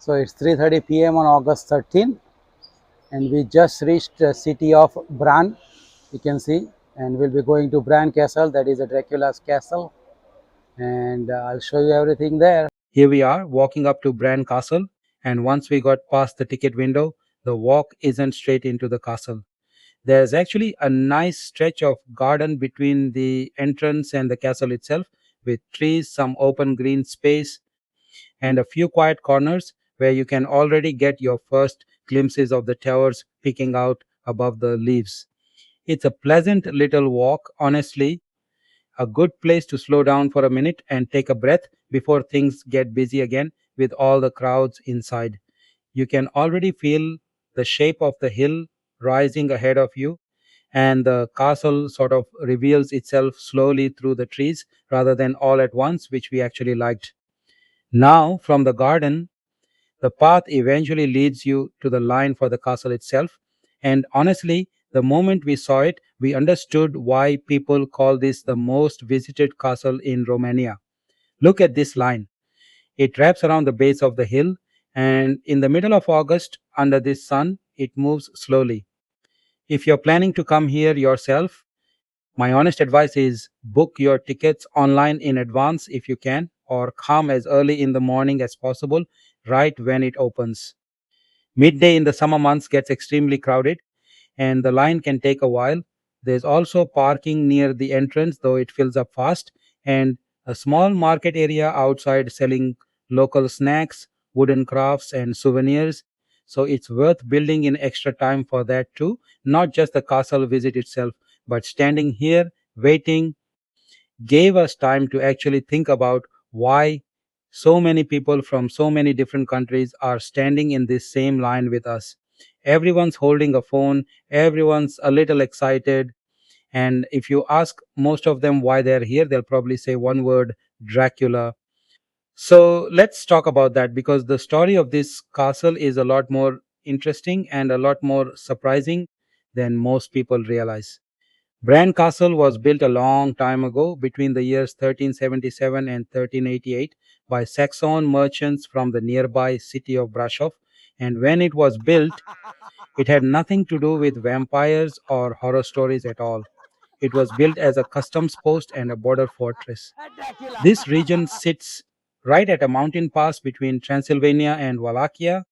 So it's 3:30 p.m. on August 13th, and we just reached the city of Bran. You can see, and we'll be going to Bran Castle. That is a Dracula's castle, and I'll show you everything there. Here we are walking up to Bran Castle, and once we got past the ticket window, the walk isn't straight into the castle. There's actually a nice stretch of garden between the entrance and the castle itself, with trees, some open green space, and a few quiet corners where you can already get your first glimpses of the towers peeking out above the leaves. It's a pleasant little walk, honestly, a good place to slow down for a minute and take a breath before things get busy again with all the crowds inside. You can already feel the shape of the hill rising ahead of you, and the castle sort of reveals itself slowly through the trees rather than all at once, which we actually liked. Now, from the garden, the path eventually leads you to the line for the castle itself. And honestly, the moment we saw it, we understood why people call this the most visited castle in Romania. Look at this line. It wraps around the base of the hill, and in the middle of August, under this sun, it moves slowly. If you're planning to come here yourself, my honest advice is book your tickets online in advance if you can, or come as early in the morning as possible, right when it opens. Midday in the summer months gets extremely crowded, and the line can take a while. There's also parking near the entrance, though it fills up fast, and a small market area outside selling local snacks, wooden crafts, and souvenirs. So it's worth building in extra time for that too, not just the castle visit itself, but standing here, waiting, gave us time to actually think about why so many people from so many different countries are standing in this same line with us. Everyone's holding a phone, everyone's a little excited, and if you ask most of them why they're here, they'll probably say one word: Dracula. So let's talk about that, because the story of this castle is a lot more interesting and a lot more surprising than most people realize. Bran Castle was built a long time ago, between the years 1377 and 1388, by Saxon merchants from the nearby city of Brasov. And when it was built, it had nothing to do with vampires or horror stories at all. It was built as a customs post and a border fortress. This region sits right at a mountain pass between Transylvania and Wallachia,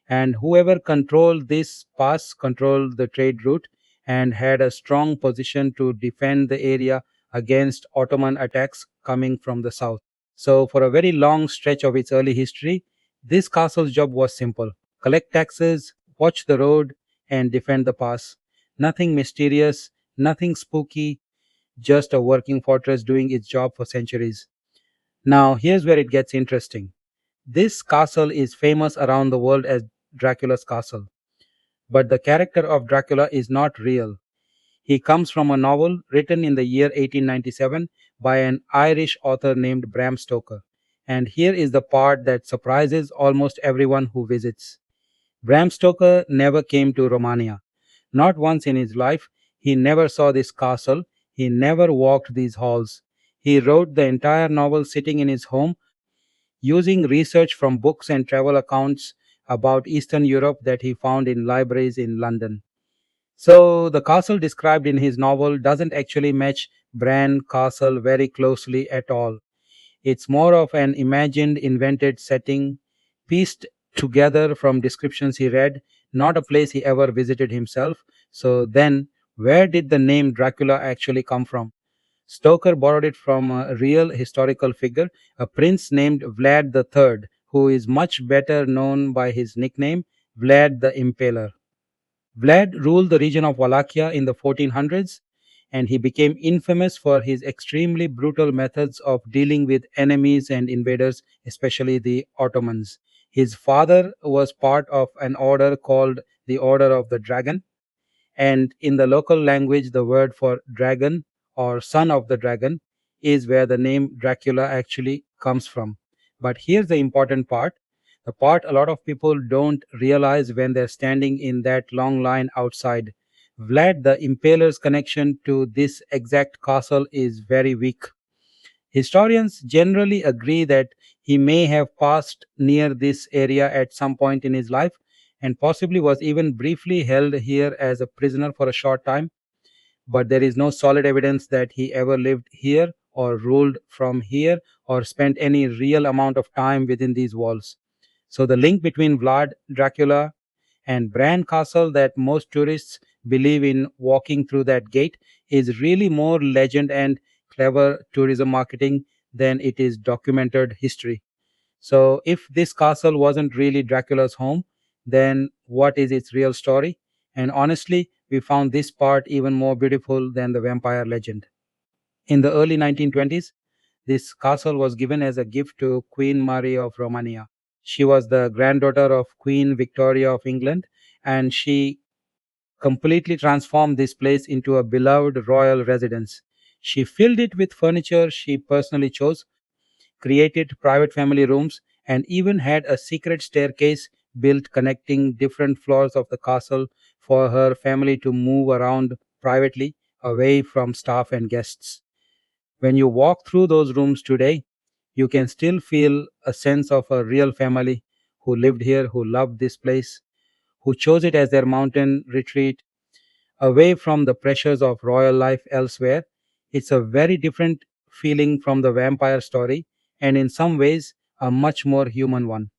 and whoever controlled this pass controlled the trade route and had a strong position to defend the area against Ottoman attacks coming from the south. So, for a very long stretch of its early history, this castle's job was simple: collect taxes, watch the road, and defend the pass. Nothing mysterious, nothing spooky, just a working fortress doing its job for centuries. Now, here's where it gets interesting. This castle is famous around the world as Dracula's castle, but the character of Dracula is not real. He comes from a novel written in the year 1897 by an Irish author named Bram Stoker. And here is the part that surprises almost everyone who visits. Bram Stoker never came to Romania. Not once in his life. He never saw this castle. He never walked these halls. He wrote the entire novel sitting in his home, using research from books and travel accounts about Eastern Europe that he found in libraries in London. So, the castle described in his novel doesn't actually match Bran Castle very closely at all. It's more of an imagined, invented setting, pieced together from descriptions he read, not a place he ever visited himself. So, then, where did the name Dracula actually come from? Stoker borrowed it from a real historical figure, a prince named Vlad III, who is much better known by his nickname, Vlad the Impaler. Vlad ruled the region of Wallachia in the 1400s, and he became infamous for his extremely brutal methods of dealing with enemies and invaders, especially the Ottomans. His father was part of an order called the Order of the Dragon, and in the local language, the word for dragon or son of the dragon is where the name Dracula actually comes from. But here's the important part, the part a lot of people don't realize when they're standing in that long line outside. Vlad the Impaler's connection to this exact castle is very weak. Historians generally agree that He may have passed near this area at some point in his life and possibly was even briefly held here as a prisoner for a short time, but there is no solid evidence that he ever lived here or ruled from here or spent any real amount of time within these walls. So the link between Vlad Dracula and Bran Castle that most tourists believe in walking through that gate is really more legend and clever tourism marketing than it is documented history. So, if this castle wasn't really Dracula's home, then what is its real story? And honestly, we found this part even more beautiful than the vampire legend. In the early 1920s, this castle was given as a gift to Queen Mary of Romania. She was the granddaughter of Queen Victoria of England, and she completely transformed this place into a beloved royal residence. She filled it with furniture she personally chose, created private family rooms, and even had a secret staircase built connecting different floors of the castle for her family to move around privately away from staff and guests. When you walk through those rooms today, you can still feel a sense of a real family who lived here, who loved this place, who chose it as their mountain retreat away from the pressures of royal life elsewhere. It's a very different feeling from the vampire story, and in some ways, a much more human one.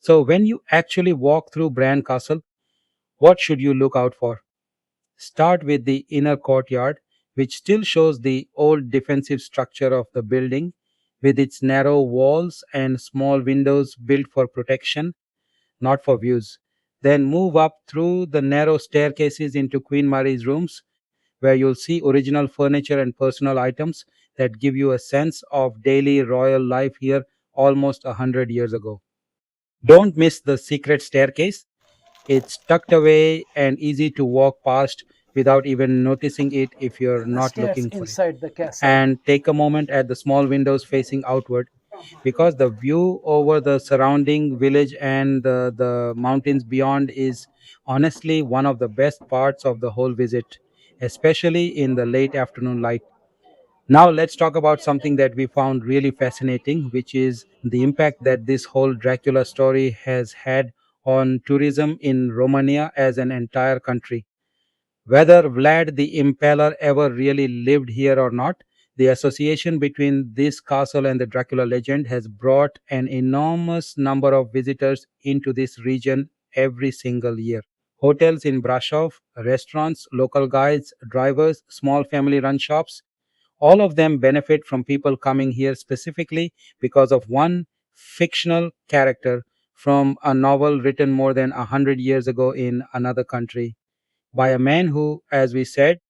So, when you actually walk through Bran Castle, what should you look out for? Start with the inner courtyard, which still shows the old defensive structure of the building with its narrow walls and small windows built for protection, not for views. Then move up through the narrow staircases into Queen Mary's rooms, where you'll see original furniture and personal items that give you a sense of daily royal life here almost 100 years ago. Don't miss the secret staircase. It's tucked away and easy to walk past without even noticing it if you're The not stairs looking for it. inside the castle. And take a moment at the small windows facing outward, because the view over the surrounding village and the mountains beyond is honestly one of the best parts of the whole visit, especially in the late afternoon light. Now, let's talk about something that we found really fascinating, which is the impact that this whole Dracula story has had on tourism in Romania as an entire country. Whether Vlad the Impaler ever really lived here or not, the association between this castle and the Dracula legend has brought an enormous number of visitors into this region every single year. Hotels in Brasov, restaurants, local guides, drivers, small family run shops, all of them benefit from people coming here specifically because of one fictional character from a novel written more than 100 years ago in another country by a man who, as we said,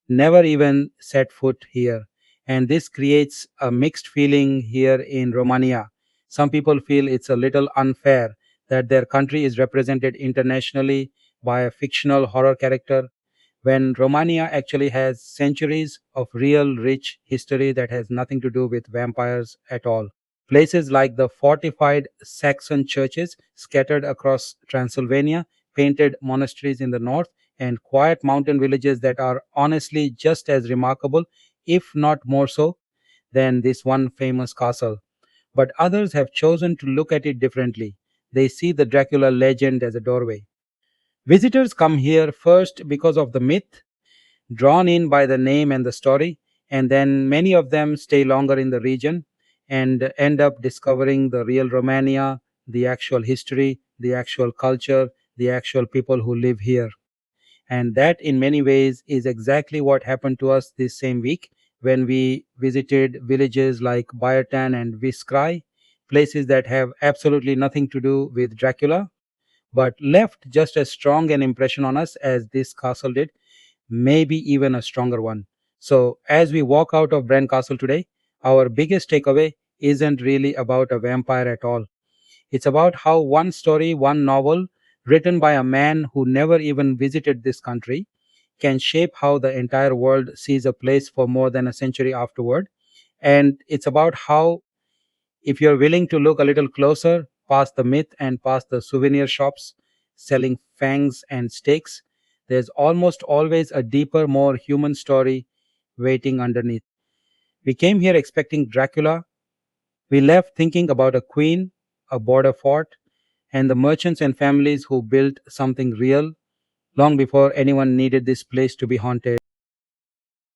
never even set foot here. And this creates a mixed feeling here in Romania. Some people feel it's a little unfair that their country is represented internationally by a fictional horror character when Romania actually has centuries of real rich history that has nothing to do with vampires at all. Places like the fortified Saxon churches scattered across Transylvania, painted monasteries in the north, and quiet mountain villages that are honestly just as remarkable, if not more so, than this one famous castle. But others have chosen to look at it differently. They see the Dracula legend as a doorway. Visitors come here first because of the myth, drawn in by the name and the story, and then many of them stay longer in the region and end up discovering the real Romania, the actual history, the actual culture, the actual people who live here. And that, in many ways, is exactly what happened to us this same week when we visited villages like Bayertan and Viskrai, places that have absolutely nothing to do with Dracula, but left just as strong an impression on us as this castle did, maybe even a stronger one. So, as we walk out of Bran Castle today, our biggest takeaway isn't really about a vampire at all. It's about how one story, one novel, written by a man who never even visited this country, can shape how the entire world sees a place for more than a century afterward. And it's about how, if you're willing to look a little closer, past the myth and past the souvenir shops selling fangs and steaks, there's almost always a deeper, more human story waiting underneath. We came here expecting Dracula, We left thinking about a queen, a border fort, and the merchants and families who built something real long before anyone needed this place to be haunted.